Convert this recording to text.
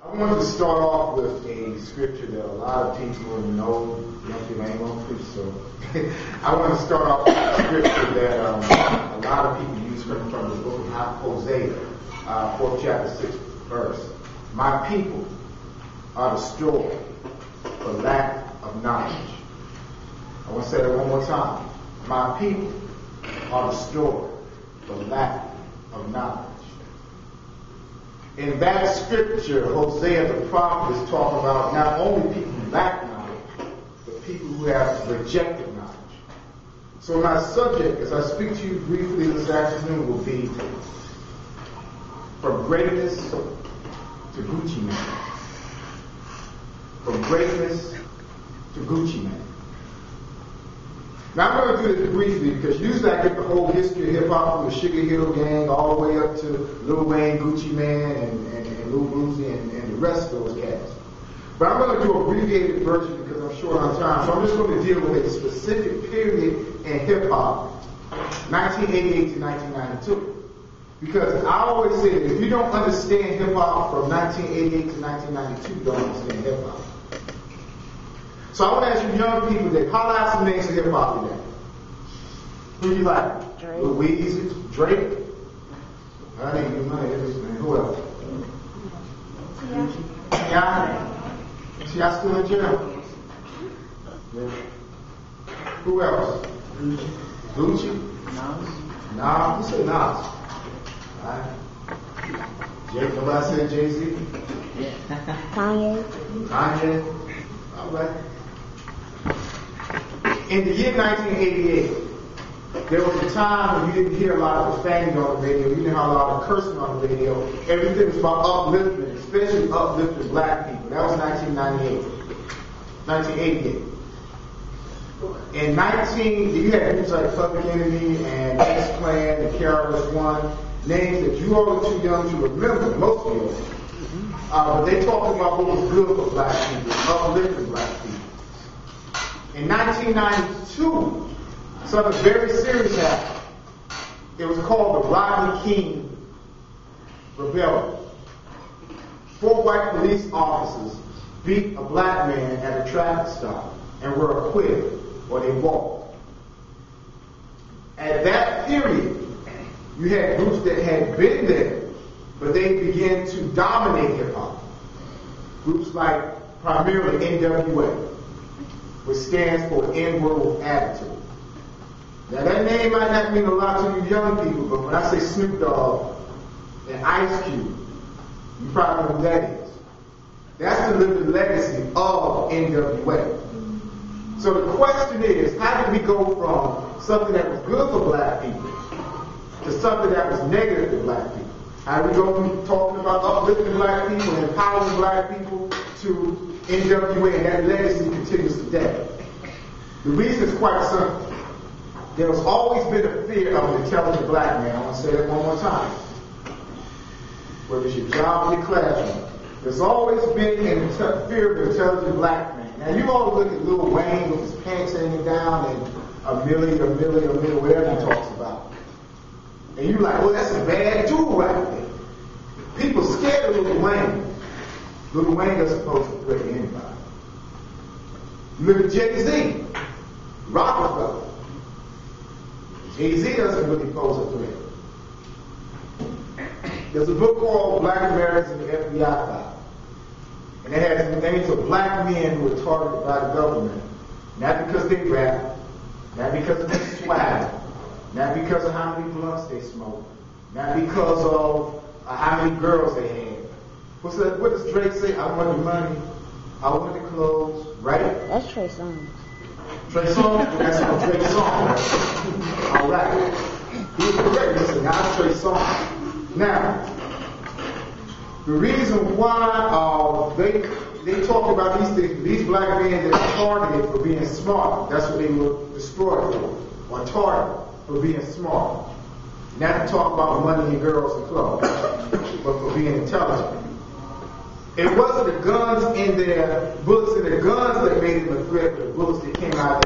I wanted to start off with a scripture that a lot of people know. Young people ain't going to preach, so I want to start off with a scripture that a lot of people use from the book of Hosea, 4th chapter, 6th verse. My people are destroyed for lack of knowledge. I want to say that one more time. My people are destroyed for lack of knowledge. In that scripture, Hosea the prophet is talking about not only people who lack knowledge, but people who have rejected knowledge. So my subject, as I speak to you briefly this afternoon, will be from greatness to Gucci man. From greatness to Gucci man. Now I'm going to do this briefly because usually I get the whole history of hip-hop from the Sugar Hill Gang all the way up to Lil Wayne, Gucci Man, and Lil Boosie and the rest of those cats. But I'm going to do an abbreviated version because I'm short on time. So I'm just going to deal with a specific period in hip-hop, 1988 to 1992. Because I always say that if you don't understand hip-hop from 1988 to 1992, you don't understand hip-hop. So I want to ask you young people today, holler out some names of hip-hop today. Who you like? Drake. Louise, Drake. I didn't give money, everything. Who else? Tiana. See, I still in jail. Yeah. Who else? Gucci. Nas. Who said Nas? Alright. Nobody said Jay-Z? Kanye. All right. In the year 1988, there was a time when you didn't hear a lot of profanity on the radio, you didn't hear a lot of cursing on the radio. Everything was about upliftment, especially uplifting black people. That was 1988. In you had groups like Public Enemy and X-Clan and KRS-One, names that you all are too young to remember, most of you. But they talked about what was good for black people, uplifting black people. In 1992, something very serious happened. It was called the Rodney King Rebellion. 4 white police officers beat a black man at a traffic stop and were acquitted, or they walked. At that period, you had groups that had been there, but they began to dominate hip-hop. Groups like primarily NWA, which stands for N-Word Attitude. Now that name might not mean a lot to you young people, but when I say Snoop Dogg and Ice Cube, you probably know who that is. That's the living legacy of NWA. So the question is, how did we go from something that was good for black people to something that was negative for black people? How do we go from talking about uplifting black people and empowering black people to NWA, and that legacy continues today? The reason is quite simple. There has always been a fear of an intelligent black man. I want to say that one more time. Whether it's your job or your classroom, there's always been a fear of an intelligent black man. Now you all look at Lil Wayne with his pants hanging down and a million, whatever he talks about. And you're like, well, that's a bad dude right there. People scared of Lil Wayne. Lil Wayne doesn't pose a threat to anybody. You look at Jay-Z, Rockefeller. Jay-Z doesn't really pose a threat. There's a book called Black Americans in the FBI File. And it has the names of black men who were targeted by the government. Not because they rap, not because of their swag, not because of how many blunts they smoke, not because of how many girls they had. What does Drake say? I want the money, I want the clothes, right? That's Trey Songz. Trey Songz? That's a Trey song, right? All right. He's correct. Listen, not Trey Songz. Now, the reason why they talk about these things, these black men that are targeted for being smart, that's what they were destroyed for, or targeted for being smart. Not to talk about money and girls and clothes, but for being intelligent. It wasn't the guns in their bullets in their guns that made them a threat, but the bullets that came out of